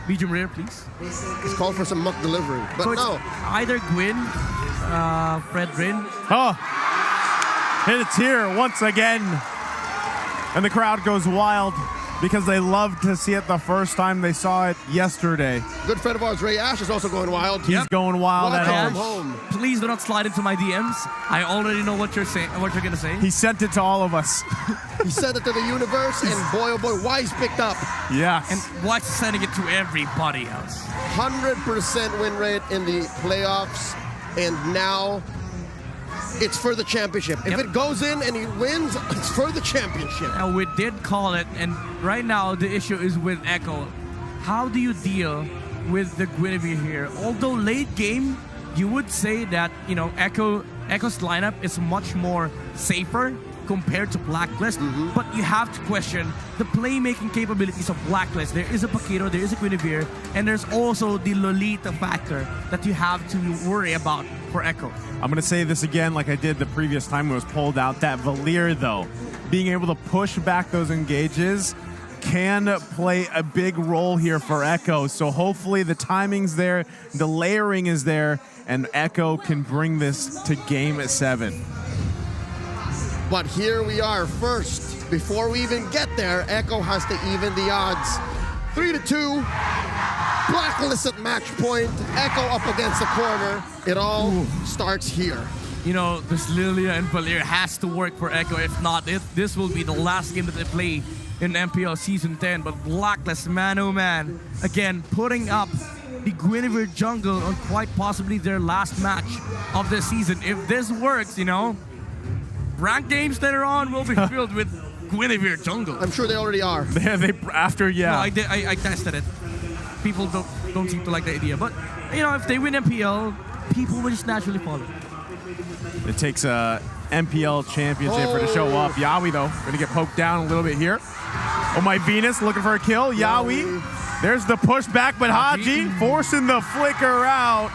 Medium rare, please. It's called for some muck delivery. But So no. either Gwyn, Fred Rin. Oh, and it's here once again. And the crowd goes wild because they love to see it the first time they saw it yesterday. Good friend of ours, Ray Ash, is also going wild. He's going wild at Welcome home. home. Please do not slide into my DMs. I already know what you're saying. What you're gonna say. He sent it to all of us. He sent it to the universe, and boy, oh boy, Wise picked up. Yes. And what's sending it to everybody else? 100% win rate in the playoffs, and now it's for the championship. If it goes in and he wins, it's for the championship. Now, we did call it, and right now the issue is with Echo. How do you deal with the Guinevere here? Although late game, you would say that, you know, Echo's lineup is much more safer compared to Blacklist, but you have to question the playmaking capabilities of Blacklist. There is a Paquito, there is a Guinevere, and there's also the Lolita factor that you have to worry about for Echo. I'm going to say this again like I did the previous time it was pulled out. That Valier, though, being able to push back those engages can play a big role here for Echo. So hopefully the timing's there, the layering is there, and Echo can bring this to game 7. But here we are first. Before we even get there, Echo has to even the odds. 3-2. Blacklist at match point. Echo up against the corner. It all starts here. You know, this Lilia and Valier has to work for Echo. If not, this will be the last game that they play in MPL Season 10. But Blacklist, man oh man, again, putting up the Guinevere jungle on quite possibly their last match of the season. If this works, you know, ranked games later on will be filled with Guinevere jungle. I'm sure they already are. No, I tested it. People don't seem to like the idea, but you know, if they win MPL, people will just naturally follow. It takes a MPL championship for to show up. Yawi, though, going to get poked down a little bit here. Oh, my Venus looking for a kill. Yawi. There's the pushback, but Haji forcing the flicker out.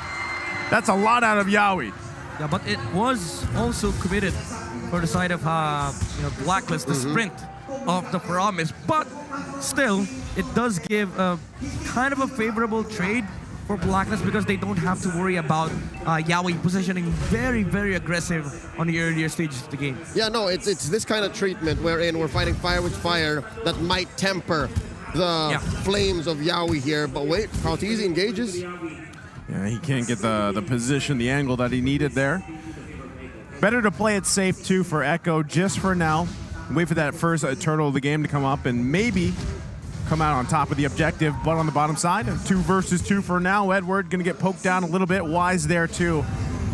That's a lot out of Yawi. Yeah, but it was also committed for the side of Blacklist, the sprint of the promise. But still, it does give a kind of a favorable trade for Blacklist because they don't have to worry about Yawi positioning very, very aggressive on the earlier stages of the game. Yeah, no, it's this kind of treatment wherein we're fighting fire with fire that might temper the flames of Yawi here. But wait, Carltese engages. Yeah, he can't get the position, the angle that he needed there. Better to play it safe, too, for Echo just for now. Wait for that first turtle of the game to come up and maybe come out on top of the objective, but on the bottom side, 2 versus 2 for now. Edward going to get poked down a little bit. Wise there, too.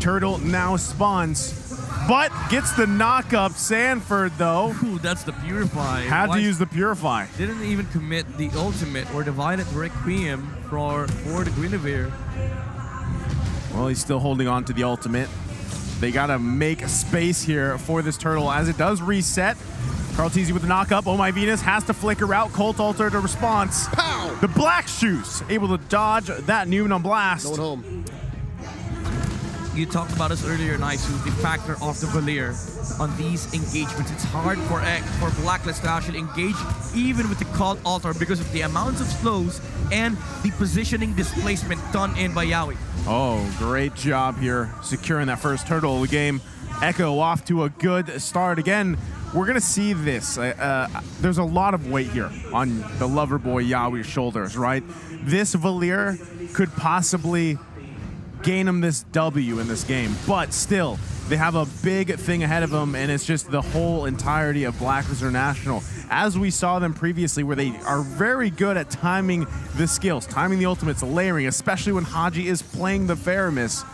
Turtle now spawns, but gets the knock-up. Sanford, though. Ooh, that's the Purify. Had to use the Purify. Didn't even commit the ultimate or the Violet Requiem for the Guinevere. Well, he's still holding on to the ultimate. They got to make space here for this turtle as it does reset. Carltese with the knock-up. Oh, my Venus has to flicker out. Colt Alter to response. Pow! The Black Shoes able to dodge that Noon on blast. Going home. You talked about this earlier, Naisu, the factor of the Valier on these engagements. It's hard for Blacklist to actually engage even with the Colt Altar because of the amounts of slows and the positioning displacement done in by Yawi. Oh, great job here securing that first turtle of the game. Echo off to a good start. Again, we're going to see this. There's a lot of weight here on the lover boy Yawi's shoulders, right? This Valier could possibly gain him this W in this game, but still, they have a big thing ahead of them, and it's just the whole entirety of Blacklist International. As we saw them previously, where they are very good at timing the skills, timing the ultimates, layering, especially when Haji is playing the Faramis.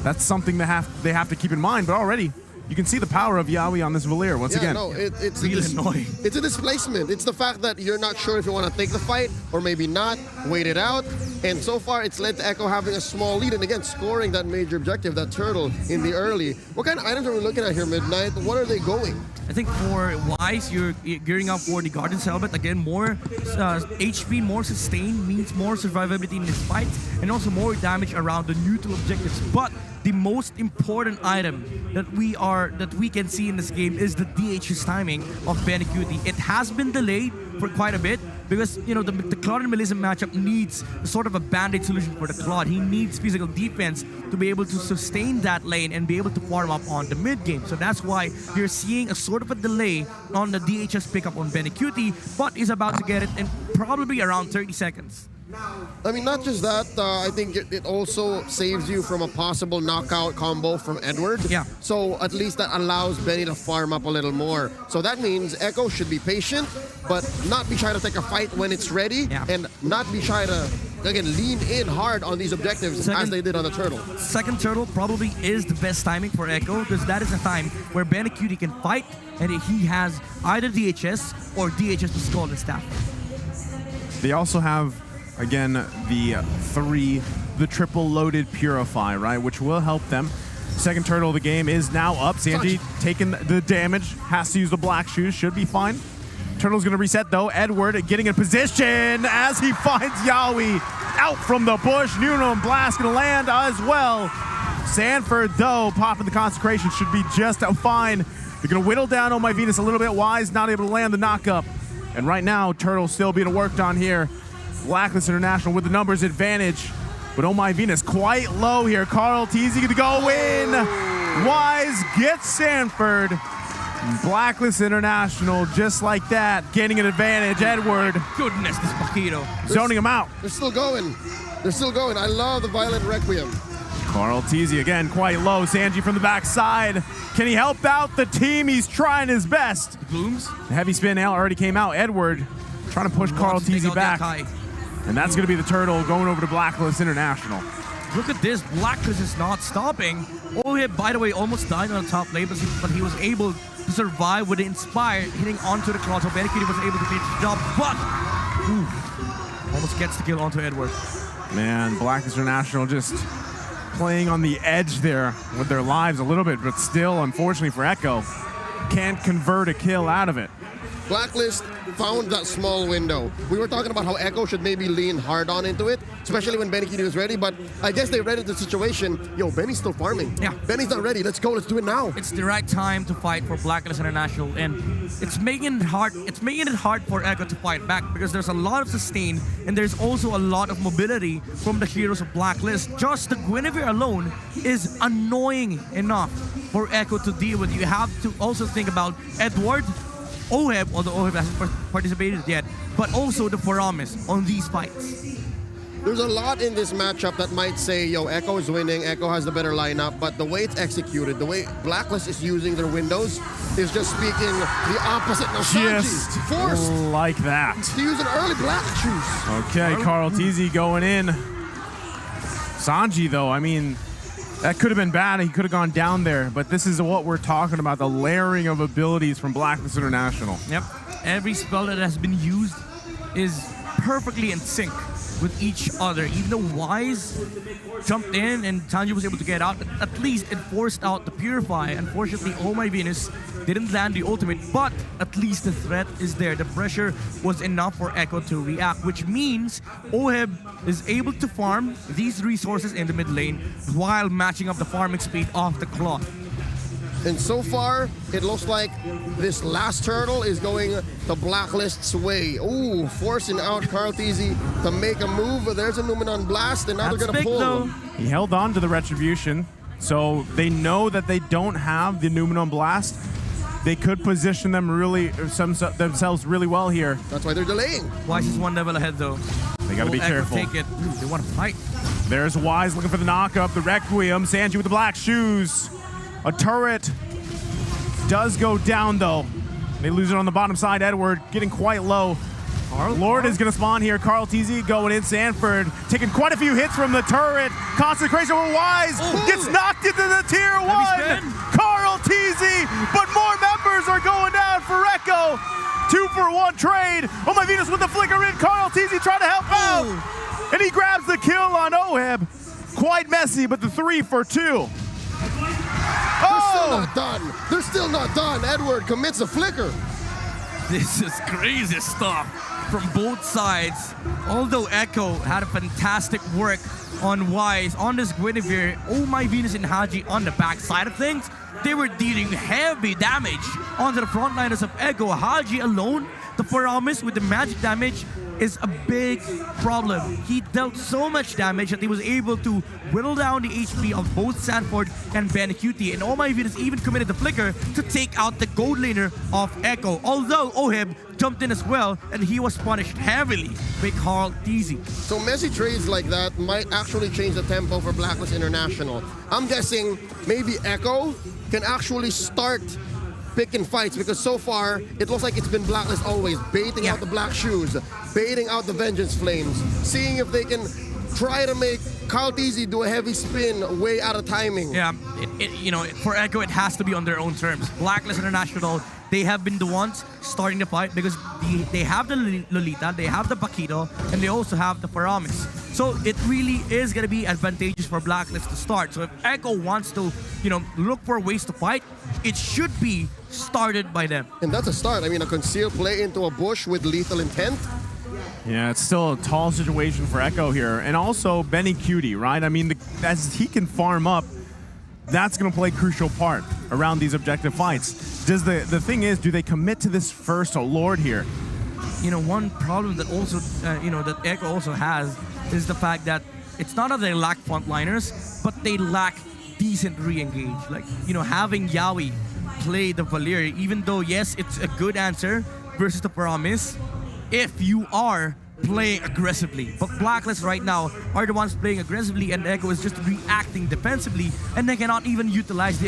That's something they have to keep in mind, but already you can see the power of Yawi on this Valier once again. No, it's really annoying. It's a displacement. It's the fact that you're not sure if you want to take the fight or maybe not, wait it out. And so far, it's led to Echo having a small lead. And again, scoring that major objective, that turtle in the early. What kind of items are we looking at here, Midnight? What are they going? I think for Wise, you're gearing up for the Guardian's Helmet. Again, more HP, more sustain means more survivability in this fight, and also more damage around the neutral objectives. But the most important item that we can see in this game is the DH's timing of Benecuity. It has been delayed for quite a bit, because the Claude and Melissa matchup needs sort of a band-aid solution for the Claude. He needs physical defense to be able to sustain that lane and be able to farm up on the mid game. So that's why you're seeing a sort of a delay on the DHS pickup on Benny Cutie, but is about to get it in probably around 30 seconds. I mean, not just that, I think it also saves you from a possible knockout combo from Edward. Yeah. So at least that allows Benny to farm up a little more. So that means Echo should be patient, but not be trying to take a fight when it's ready, and not be trying to, again, lean in hard on these objectives as they did on the Turtle. Second Turtle probably is the best timing for Echo, because that is a time where Benny Cutie can fight, and he has either DHS or DHS to skull and staff. They also have, again, the triple loaded Purify, right, which will help them. Second Turtle of the game is now up. Sanji taking the damage, has to use the black shoes, should be fine. Turtle's gonna reset though. Edward getting in position as he finds Yaoi out from the bush. Nuno and Blast gonna land as well. Sanford though, popping the consecration, should be just fine. They're gonna whittle down Oh My Venus a little bit. Wise not able to land the knockup. And right now, Turtle still being worked on here. Blacklist International with the numbers advantage, but Oh My Venus quite low here. Carl Teasy to go in. Wise gets Sanford. Blacklist International just like that, getting an advantage. Edward. Goodness, this Paquito. Zoning him out. They're still going. They're still going. I love the Violent Requiem. Carl Teasy again quite low. Sanji from the backside. Can he help out the team? He's trying his best. Blooms. The heavy spin out already came out. Edward trying to push Carl Teasy back. And that's going to be the Turtle going over to Blacklist International. Look at this. Blacklist is not stopping. Oheb, by the way, almost died on the top lane, but he was able to survive with the Inspire, hitting onto the Claw. So Benny Cutie was able to finish the job, but almost gets the kill onto Edward. Man, Blacklist International just playing on the edge there with their lives a little bit, but still, unfortunately for Echo, can't convert a kill out of it. Blacklist found that small window. We were talking about how Echo should maybe lean hard on into it, especially when Benny Cutie was ready, but I guess they read the situation. Yo, Benny's still farming. Yeah. Benny's not ready. Let's go. Let's do it now. It's the right time to fight for Blacklist International, and it's making it hard. It's making it hard for Echo to fight back because there's a lot of sustain, and there's also a lot of mobility from the heroes of Blacklist. Just the Guinevere alone is annoying enough for Echo to deal with. You have to also think about Edward, Oheb, although Oheb hasn't participated yet, but also the Faramis on these fights. There's a lot in this matchup that might say, yo, Echo is winning, Echo has the better lineup, but the way it's executed, the way Blacklist is using their windows is just speaking the opposite. Now, Just forced like that. to use an early black shoes. Okay, Carl Teasy going in. Sanji, though, I mean, that could have been bad. He could have gone down there, but this is what we're talking about, the layering of abilities from Blacklist International. Yep. Every spell that has been used is perfectly in sync with each other. Even though Wise jumped in and Tanji was able to get out, at least it forced out the Purify. Unfortunately, Oh My Venus didn't land the ultimate, but at least the threat is there. The pressure was enough for Echo to react, which means Oheb is able to farm these resources in the mid lane while matching up the farming speed of the Claw. And so far, it looks like this last Turtle is going the Blacklist's way. Ooh, forcing out Carl Teasy to make a move. There's a Numenon Blast, and now they're going to pull. Though. He held on to the Retribution, so they know that they don't have the Numenon Blast. They could position them themselves really well here. That's why they're delaying. Wise is one level ahead, though. They got to be careful. Take it. They want to fight. There's Wise looking for the knockup, the Requiem. Sanji with the black shoes. A turret does go down, though. They lose it on the bottom side. Edward getting quite low. Lord is going to spawn here. Carl Teasy going in. Sanford taking quite a few hits from the turret. Concentration with Wise. Gets knocked into the tier 1. Carl Teasy. But more members are going down for Echo. 2-for-1 trade. Oh My Venus with the flicker in. Carl Teasy trying to help out. And he grabs the kill on Oheb. Quite messy, but the 3-for-2. They're still not done. They're still not done. Edward commits a flicker. This is crazy stuff from both sides. Although Echo had a fantastic work on Wise, on this Guinevere, Oh My Venus and Haji on the back side of things, they were dealing heavy damage onto the frontliners of Echo. Haji alone The Paramis with the magic damage is a big problem. He dealt so much damage that he was able to whittle down the HP of both Sanford and Benecuti. And oh my goodness, even committed the flicker to take out the gold laner of Echo. Although Oheb jumped in as well, and he was punished heavily by Carl Teasy. So messy trades like that might actually change the tempo for Blacklist International. I'm guessing maybe Echo can actually start picking fights, because so far it looks like it's been Blacklist always baiting out the Black Shoes, baiting out the Vengeance Flames, seeing if they can try to make Carl Teasy do a heavy spin way out of timing. Yeah, you know, for Echo, it has to be on their own terms. Blacklist International, they have been the ones starting the fight because they have the Lolita, they have the Paquito, and they also have the Paramis. So it really is going to be advantageous for Blacklist to start. So if Echo wants to, you know, look for ways to fight, it should be started by them. And that's a start. I mean, a concealed play into a bush with lethal intent. Yeah, it's still a tall situation for Echo here. And also Benecuti, right? I mean, as he can farm up, that's going to play a crucial part around these objective fights. Does the thing is, do they commit to this first Lord here? You know, one problem that also, you know, that Echo also has is the fact that it's not that they lack frontliners, but they lack decent re-engage. Like, you know, having Yaoi play the Valir, even though, yes, it's a good answer versus the Paramis, if you are playing aggressively. But Blacklist right now are the ones playing aggressively, and Echo is just reacting defensively, and they cannot even utilize the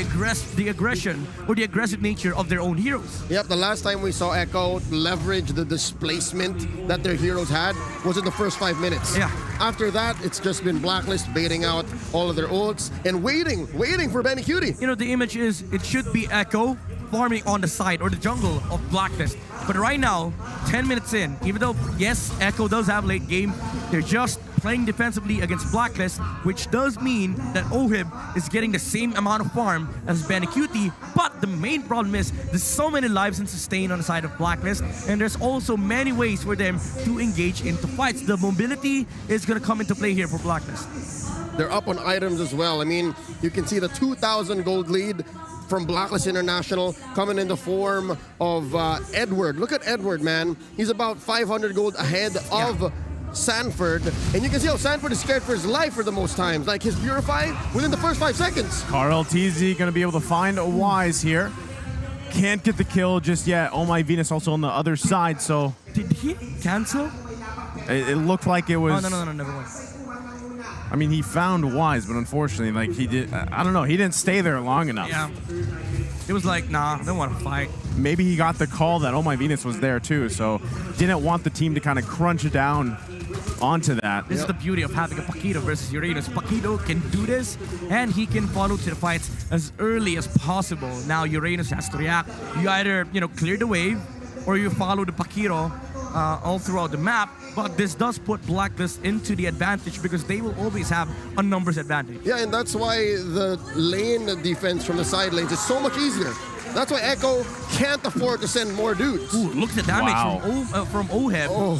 aggression or the aggressive nature of their own heroes. Yep, the last time we saw Echo leverage the displacement that their heroes had was in the first 5 minutes. Yeah. After that, it's just been Blacklist baiting out all of their ults and waiting for Benecuti. You know, the image is, it should be Echo farming on the side or the jungle of Blacklist. But right now, 10 minutes in, even though, yes, Echo does have late game, they're just playing defensively against Blacklist, which does mean that Ohib is getting the same amount of farm as Benecuti. But the main problem is there's so many lives and sustain on the side of Blacklist, and there's also many ways for them to engage into fights. The mobility is going to come into play here for Blacklist. They're up on items as well. I mean, you can see the 2,000 gold lead from Blacklist International coming in the form of Edward. Look at Edward, man. He's about 500 gold ahead of Sanford. And you can see how Sanford is scared for his life for the most times. Like his Purify within the first 5 seconds. Carl Teasy going to be able to find a Wise here. Can't get the kill just yet. Oh My Venus also on the other side, so... Did he cancel? It looked like it was... Oh, no, never mind. I mean, he found Wise, but unfortunately, like, he did... I don't know, he didn't stay there long enough. Yeah. It was like, nah, I don't want to fight. Maybe he got the call that Oh My Venus was there too, so didn't want the team to kind of crunch it down onto that. This is the beauty of having a Paquito versus Uranus. Paquito can do this, and he can follow to the fights as early as possible. Now Uranus has to react. You either, you know, clear the wave, or you follow the Paquito all throughout the map. But this does put Blacklist into the advantage because they will always have a numbers advantage. Yeah, and that's why the lane defense from the side lanes is so much easier. That's why Echo can't afford to send more dudes. Ooh, look at the damage from Oheb. Oh.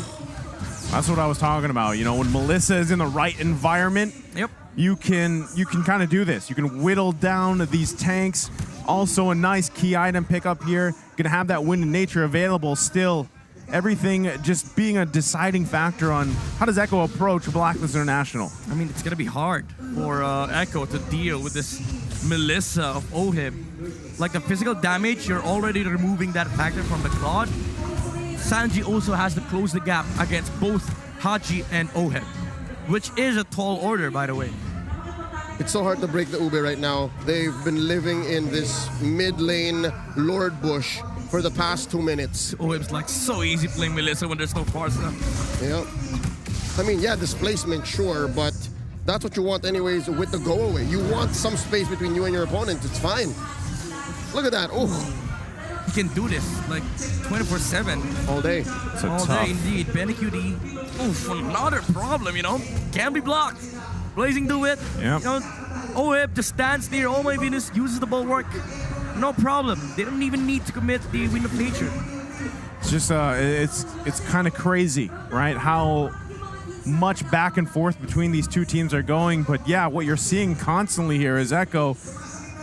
That's what I was talking about. You know, when Melissa is in the right environment, yep, you can kind of do this. You can whittle down these tanks. Also a nice key item pickup here. You can have that wind in nature available still. Everything just being a deciding factor on how does Echo approach Blacklist International. I mean, it's going to be hard for Echo to deal with this Melissa of Ohib. Like the physical damage, you're already removing that factor from the Claude. Sanji also has to close the gap against both Haji and Oheb, which is a tall order, by the way. It's so hard to break the Ube right now. They've been living in this mid lane Lord Bush for the past 2 minutes. Oheb's like so easy playing Melissa when there's no far stuff. Yeah. I mean, yeah, displacement, sure, but that's what you want anyways with the go away. You want some space between you and your opponent. It's fine. Look at that. Oh. He can do this like 24/7. All day. All day indeed. Benecuti. Oof, another problem, you know. Can be blocked. Blazing do it. Yep. You know, Oheb just stands near Oh My Venus, uses the bulwark. No problem. They don't even need to commit the Wind of Nature. It's just it's kind of crazy, right? How much back and forth between these two teams are going. But yeah, what you're seeing constantly here is Echo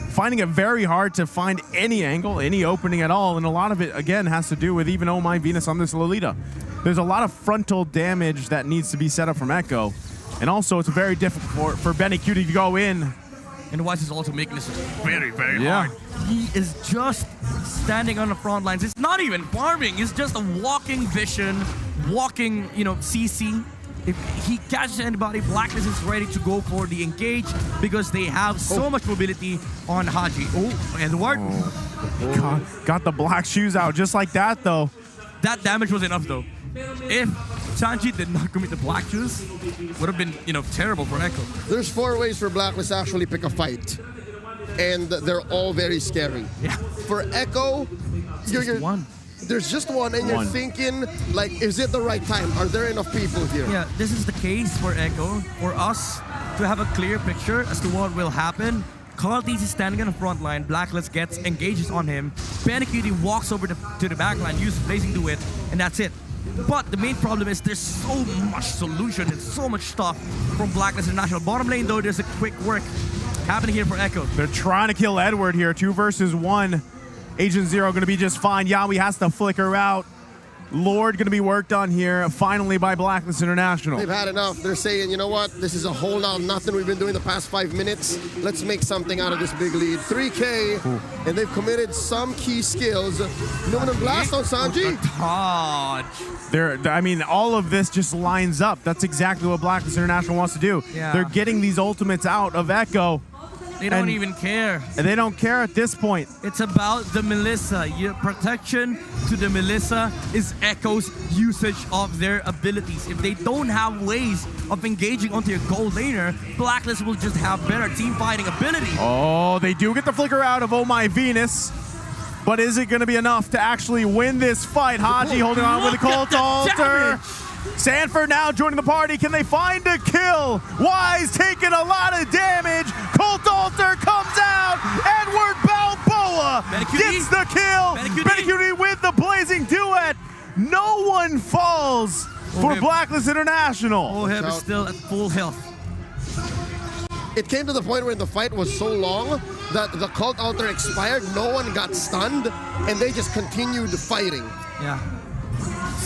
finding it very hard to find any angle, any opening at all, and a lot of it, again, has to do with even Oh My Venus on this Lolita. There's a lot of frontal damage that needs to be set up from Echo, and also it's very difficult for Benny Cutie to go in. And Wise is also making this very, very hard. He is just standing on the front lines. It's not even farming. It's just a walking vision, walking, CC. If he catches anybody, Blacklist is ready to go for the engage because they have so much mobility on Haji. Oh, Edward. Got the black shoes out just like that, though. That damage was enough, though. If Sanji did not commit the black shoes, would have been, terrible for Echo. There's 4 ways for Blacklist to actually pick a fight, and they're all very scary. Yeah. For Echo, one. There's just one, and you're thinking, like, is it the right time? Are there enough people here? Yeah, this is the case for Echo. For us to have a clear picture as to what will happen. Carltes is standing on the front line. Blacklist engages on him. Panicutie walks over to the back line, uses Blazing Duet, and that's it. But the main problem is there's so much solution and so much stuff from Blacklist International. Bottom lane, though, there's a quick work happening here for Echo. They're trying to kill Edward here. 2 versus 1. Agent Zero going to be just fine. Yawi has to flicker out. Lord going to be worked on here, finally, by Blacklist International. They've had enough. They're saying, you know what? This is a whole lot of nothing we've been doing the past 5 minutes. Let's make something out of this big lead. 3K, and they've committed some key skills. Luminum Blast on Sanji. All of this just lines up. That's exactly what Blacklist International wants to do. Yeah. They're getting these ultimates out of Echo. They don't even care. And they don't care at this point. It's about the Melissa. Your protection to the Melissa is Echo's usage of their abilities. If they don't have ways of engaging onto your gold laner, Blacklist will just have better team fighting ability. Oh, they do get the flicker out of Oh My Venus. But is it going to be enough to actually win this fight? Haji holding on with the Cult Altar. Sanford now joining the party. Can they find a kill? Wise taking a lot of damage. Cult Altar comes out. Edward Balboa gets the kill. Panicutie with the Blazing Duet. No one falls for Blacklist International. Oheb is still at full health. It came to the point where the fight was so long that the Cult Altar expired, no one got stunned, and they just continued fighting. Yeah.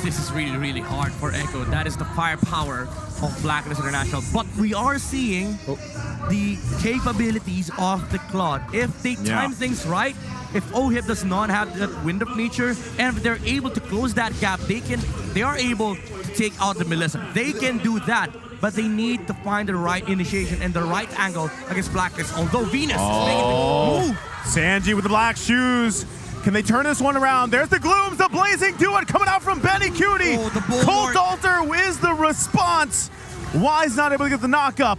This is really, really hard for Echo. That is the firepower of Blacklist International. But we are seeing the capabilities of the Claude. If they time things right, if Ohib does not have that wind of nature, and if they're able to close that gap, they are able to take out the Melissa. They can do that, but they need to find the right initiation and the right angle against Blacklist. Although Venus is making the move. Sanji with the black shoes. Can they turn this one around? There's the Glooms, the Blazing Duet coming out from Benny Cutie. Cult Altar is the response. Wise not able to get the knock-up.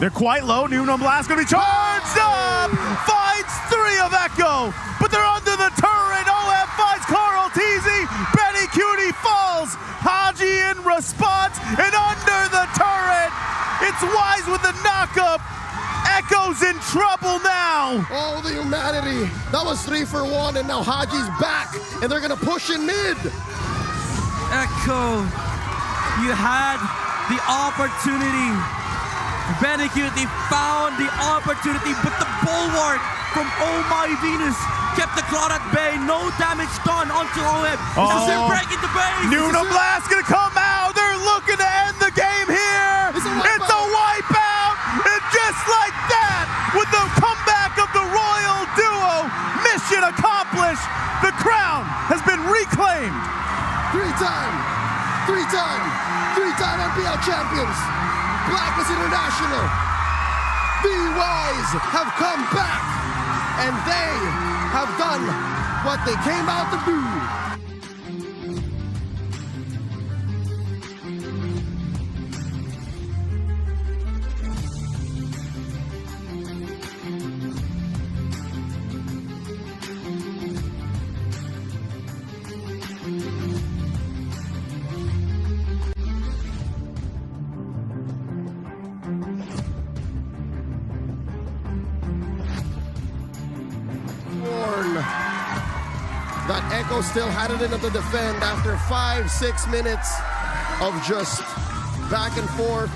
They're quite low. Nuno Blast going to be charged up. Finds 3 of Echo, but they're under the turret. OF finds Carl Teasy. Benny Cutie falls. Haji in response, and under the turret, it's Wise with the knock-up. Echo's in trouble now. Oh, the humanity. That was 3 for 1, and now Haji's back, and they're going to push in mid. Echo, you had the opportunity. Benny Cutie found the opportunity, but the bulwark from Oh My Venus kept the Claude at bay. No damage done onto Oheb. They're breaking the base. Nuno Blast going to come out. They're looking to end the game here. It's a wipeout. And just like that, with the comeback of the Royal Duo, mission accomplished. The crown has been reclaimed. 3-time NPL champions. Blacklist International. The Wise have come back, and they have done what they came out to do. That Echo still had it in to defend after 5-6 minutes of just back and forth.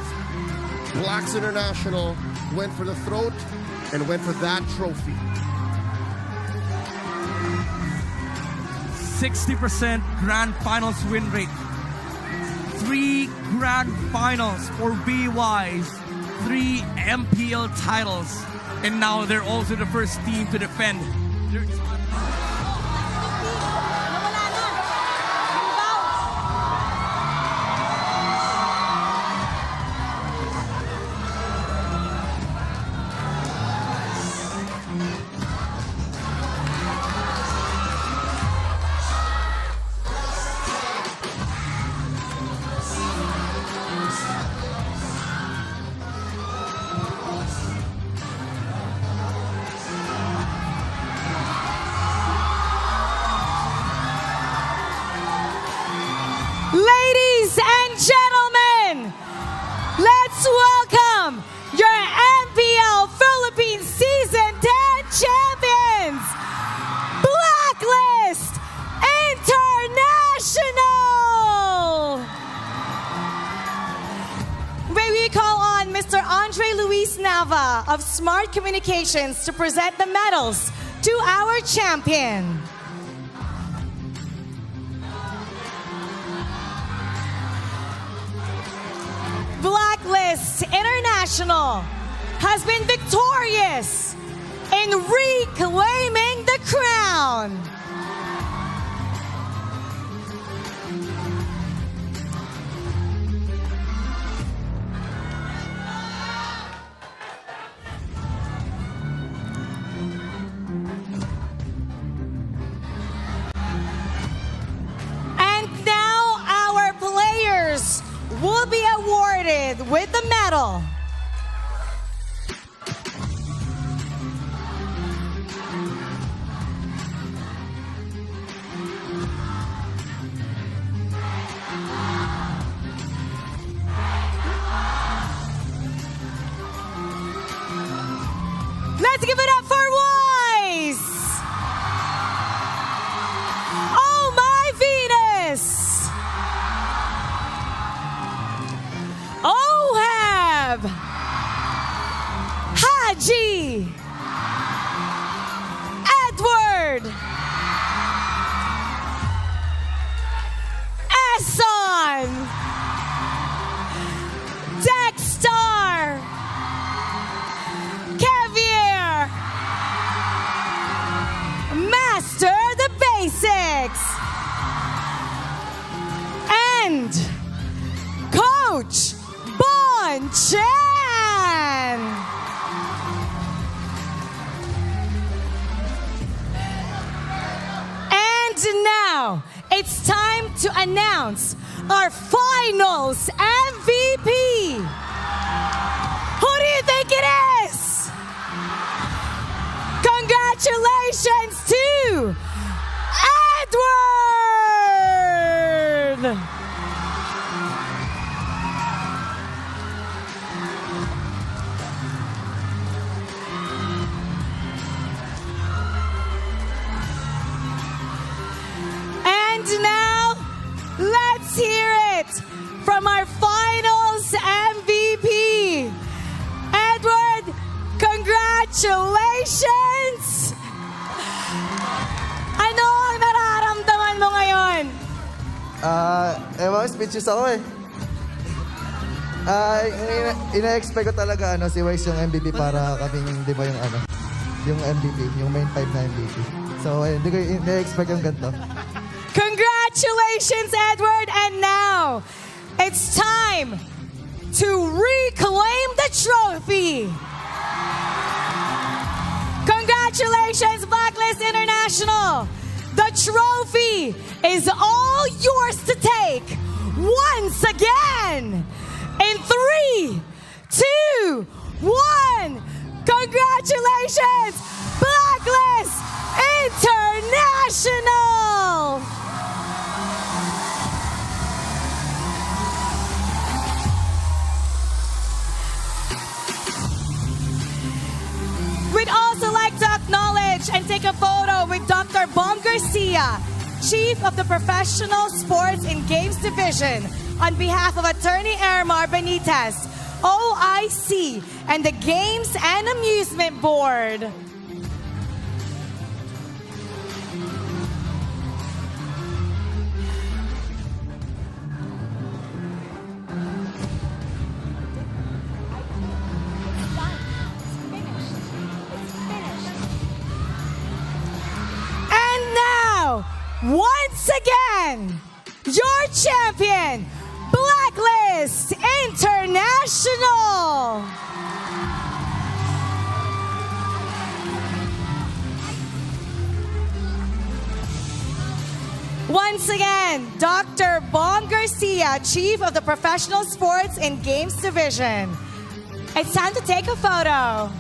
Blacks International went for the throat and went for that trophy. 60% grand finals win rate. 3 grand finals for BYs. 3 MPL titles. And now they're also the first team to defend. Ladies and gentlemen, let's welcome your MPL Philippines Season 10 champions, Blacklist International! May we call on Mr. Andre Luis Nava of Smart Communications to present the medals to our champion. Blacklist International has been victorious in reclaiming the crown. And now our players will be awarded with the medal. Let's give it up for Wise! Oh my Venus! Ohab! Haji! Edward! Esson! Dexter! Kevier! Master the basics! And Coach Bon Chan! And now, it's time to announce our finals MVP! Who do you think it is? Congratulations to Edward! And now, let's hear it from our finals MVP. Edward, congratulations! Ano ang nararamdaman mo ngayon? Ewan, speeches ako eh. Ina-expect ko talaga si Wise yung MVP para kaming, di ba yung MVP, yung main 5 na MVP. So, hindi ko ina-expect yung ganito. Congratulations, Edward! And now, it's time to reclaim the trophy! Congratulations, Blacklist International! The trophy is all yours to take once again! In 3, 2, 1, congratulations, Blacklist International! We'd also like to acknowledge and take a photo with Dr. Bom Garcia, Chief of the Professional Sports and Games Division, on behalf of Attorney Ermar Benitez, OIC, and the Games and Amusement Board. And now, once again, your champion, Blacklist International. Once again, Dr. Bong Garcia, Chief of the Professional Sports and Games Division. It's time to take a photo.